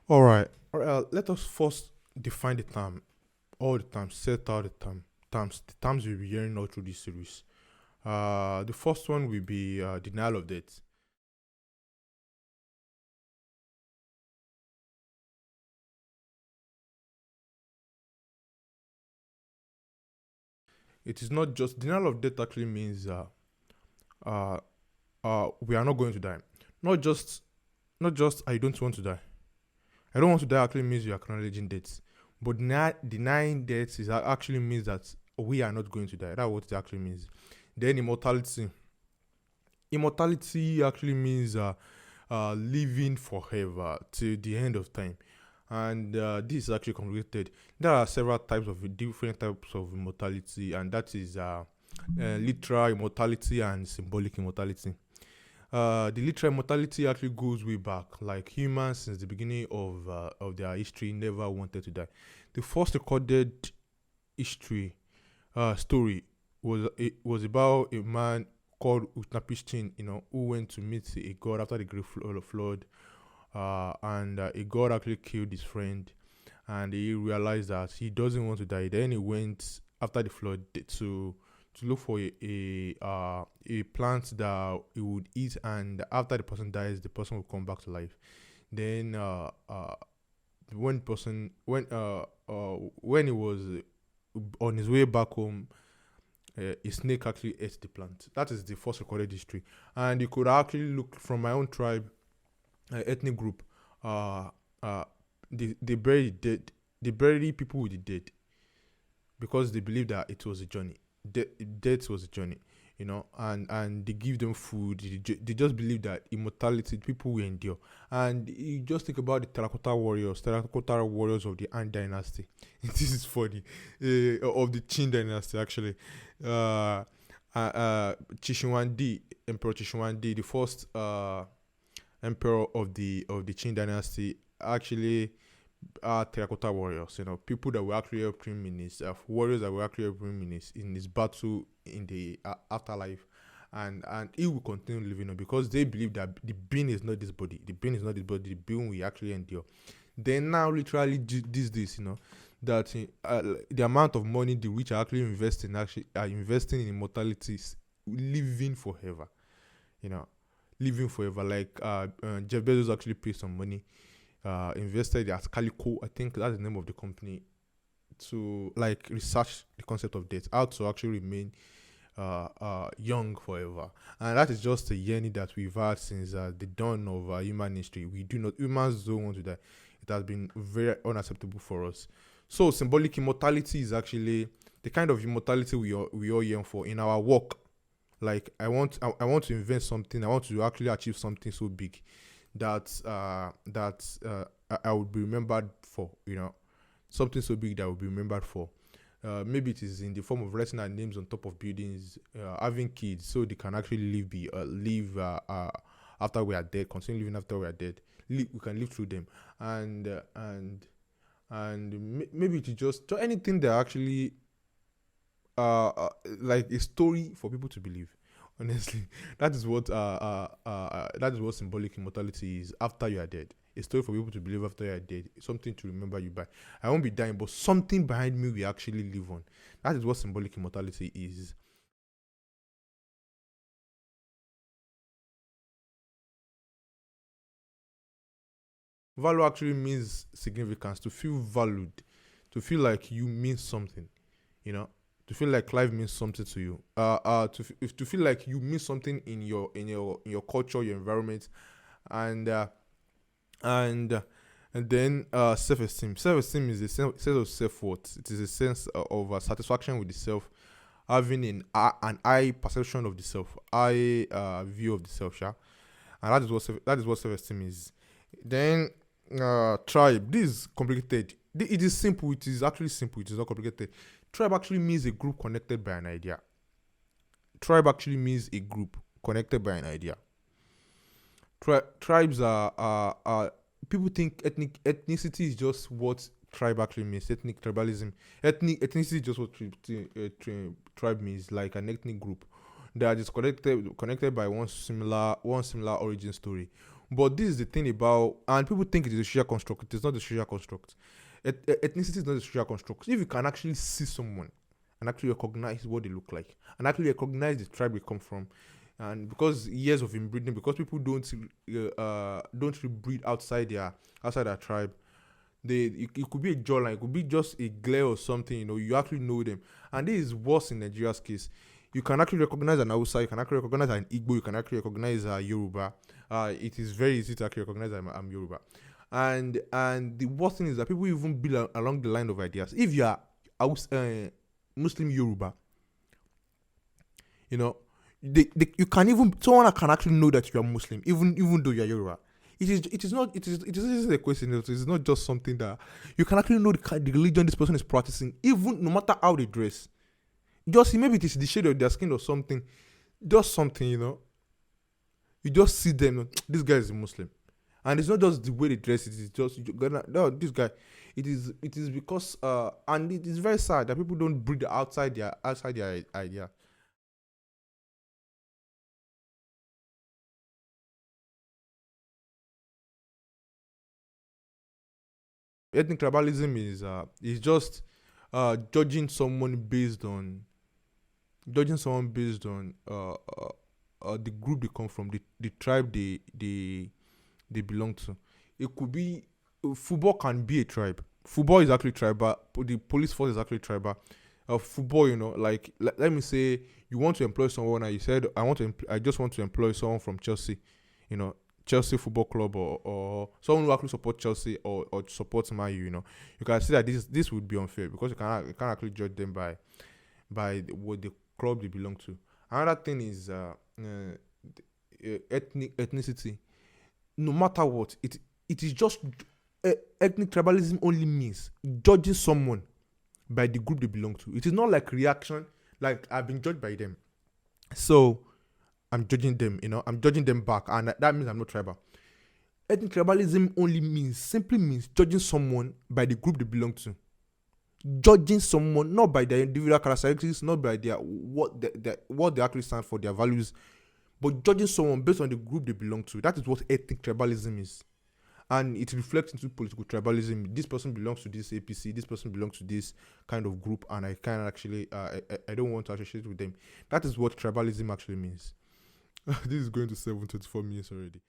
All right. Let us first define the term. All the terms, set out the terms. The terms we'll be hearing all through this series. The first one will be denial of death. It is not just denial of death. Actually means uh, we are not going to die. Not just not just I don't want to die. I don't want to die actually means you're acknowledging death. But denying death actually means that we are not going to die. That's what it actually means. Then immortality. Immortality actually means living forever till the end of time. And this is actually complicated. There are several types of different types of immortality, and that is literal immortality and symbolic immortality. The literal immortality actually goes way back. Like humans, since the beginning of their history, never wanted to die. The first recorded history story was about a man called Utnapishtim, who went to meet a god after the great flood, and a god actually killed his friend, and he realized that he doesn't want to die. Then he went after the flood to look for a plant that he would eat, and after the person dies, the person will come back to life. Then when person when he was on his way back home, a snake actually ate the plant. That is the first recorded history, and you could actually look from my own tribe, ethnic group. Uh, uh, they bury the dead. They bury people with the dead because they believe that it was a journey. Death was a journey, and they give them food. They just believe that immortality, people will endure. And you just think about the terracotta warriors of the Han Dynasty. This is funny, of the Qin Dynasty actually. Uh, Chishuandi, Emperor Chishuandi, the first emperor of the Qin Dynasty, actually terracotta warriors, people that were actually helping him in his warriors that were actually helping him in his battle in the afterlife, and he will continue living on because they believe that the being is not this body, the being is not this body, the being will actually endure. They now literally these days, that the amount of money the rich are actually investing in immortality is living forever, you know, living forever. Like Jeff Bezos actually paid some money, invested at Calico, I think that's the name of the company, to like research the concept of death, how to actually remain young forever. And that is just a journey that we've had since the dawn of human history. Humans don't want to die. It has been very unacceptable for us. So symbolic immortality is actually the kind of immortality we all yearn for in our work. Like I want to invent something. I want to actually achieve something so big that I would be remembered for. Something so big that I would be remembered for. Maybe it is in the form of writing our names on top of buildings, having kids so they can actually live after we are dead, continue living after we are dead. We can live through them, and maybe it is just anything that actually like a story for people to believe. Honestly, that is what symbolic immortality is. After you are dead, a story for people to believe after you are dead, something to remember you by. I won't be dying, but something behind me will actually live on. That is what symbolic immortality is. Value actually means significance. To feel valued, to feel like you mean something. You know, to feel like life means something to you. To feel like you mean something in your culture, your environment, and and and then self-esteem. Self-esteem is a sense of self-worth. It is a sense of satisfaction with the self, having an eye perception of the self, eye view of the self, yeah? And that is what self-esteem is. Then tribe. This is complicated. It is simple. It is actually simple. It is not complicated. Tribe actually means a group connected by an idea. Tribe actually means a group connected by an idea. Tribes are people think ethnicity is just what tribe actually means. Ethnic tribalism. Ethnicity is just what tribe means, like an ethnic group that is connected by one similar origin story. But this is the thing about, and people think it is a social construct. It is not a social construct. Ethnicity is not a social construct. If you can actually see someone and actually recognize what they look like, and actually recognize the tribe they come from, and because years of inbreeding, because people don't breed outside their tribe, it could be a jawline, it could be just a glare or something. You actually know them, and this is worse in Nigeria's case. You can actually recognize an Hausa, you can actually recognize an Igbo, you can actually recognize a Yoruba. It is very easy to actually recognize I'm Yoruba. And the worst thing is that people even build along the line of ideas. If you are Muslim Yoruba, you know, you can even someone can actually know that you are Muslim, even though you are Yoruba. It is a question. It is not just something that you can actually know the religion this person is practicing, even no matter how they dress. Just see, maybe it is the shade of their skin or something, just something, you just see them. This guy is a Muslim, and it's not just the way they dress. It is just no, this guy. It is because and it is very sad that people don't breed outside their idea. Ethnic tribalism is just judging someone based on the group they come from, the tribe they belong to. It could be football can be a tribe. Football is actually tribal. The police force is actually tribal. Football, like let me say you want to employ someone, and you said I just want to employ someone from Chelsea, you know, Chelsea Football Club, or someone who actually supports Chelsea or supports Man U. You can see that this would be unfair because you can't actually judge them by what the club they belong to. Another thing is ethnicity. No matter what, it is just ethnic tribalism only means judging someone by the group they belong to. It is not like reaction, like I've been judged by them, so I'm judging them. I'm judging them back, and that means I'm not tribal. Ethnic tribalism simply means judging someone by the group they belong to. Judging someone not by their individual characteristics, not by their what they actually stand for, their values, but judging someone based on the group they belong to. That is what ethnic tribalism is. And it reflects into political tribalism. This person belongs to this APC, this person belongs to this kind of group, and I can't actually, I don't want to associate with them. That is what tribalism actually means. This is going to 7:24 already.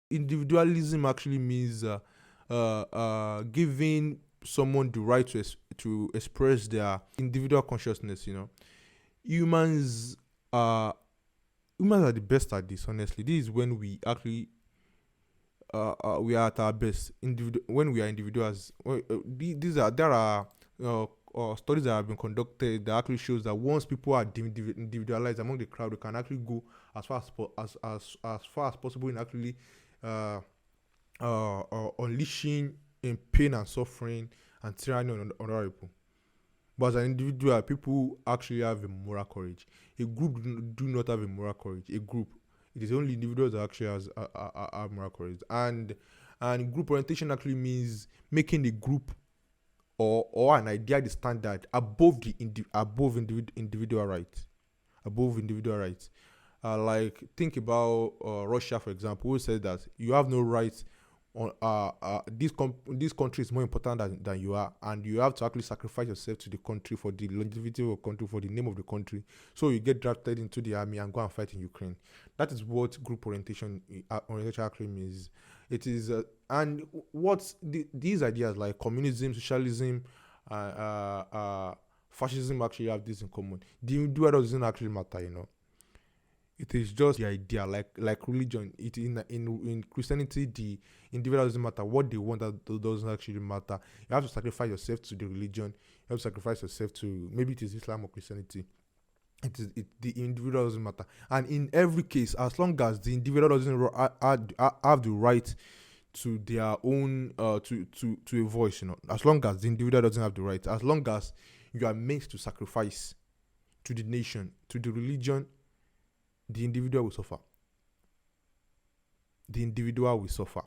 Individualism actually means giving someone the right to express their individual consciousness. Humans are humans are the best at this. Honestly, this is when we are at our best. When we are individuals. These are there are studies that have been conducted that actually shows that once people are individualized among the crowd, they can actually go as far as possible in actually uh, unleashing in pain and suffering and tyranny on other people. But as an individual, people actually have a moral courage. A group do not have a moral courage. A group, it is only individuals that actually have moral courage. And group orientation actually means making a group or an idea the standard above individual rights. Above individual rights. Like think about Russia, for example, who said that you have no right on this country is more important than you are, and you have to actually sacrifice yourself to the country for the longevity of the country, for the name of the country, so you get drafted into the army and go and fight in Ukraine. That is what group orientation actually means. It is and what these ideas like communism, socialism, fascism actually have this in common. The individual doesn't actually matter. It is just the idea, like religion. It in Christianity, the individual doesn't matter. What they want that doesn't actually matter. You have to sacrifice yourself to the religion. You have to sacrifice yourself to maybe it is Islam or Christianity. The individual doesn't matter. And in every case, as long as the individual doesn't have the right to their own to a voice, as long as the individual doesn't have the right, as long as you are meant to sacrifice to the nation, to the religion, the individual will suffer. The individual will suffer.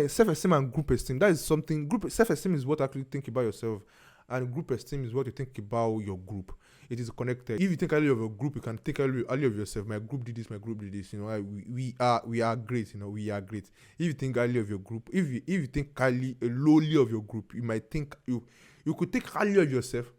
self-esteem and group esteem. That is something. Group self-esteem is what you actually think about yourself, and group esteem is what you think about your group. It is connected. If you think highly of a group, you can think highly of yourself. My group did this. My group did this. We are great. We are great. If you think highly of your group, if you think highly lowly of your group, you might think you could think highly of yourself,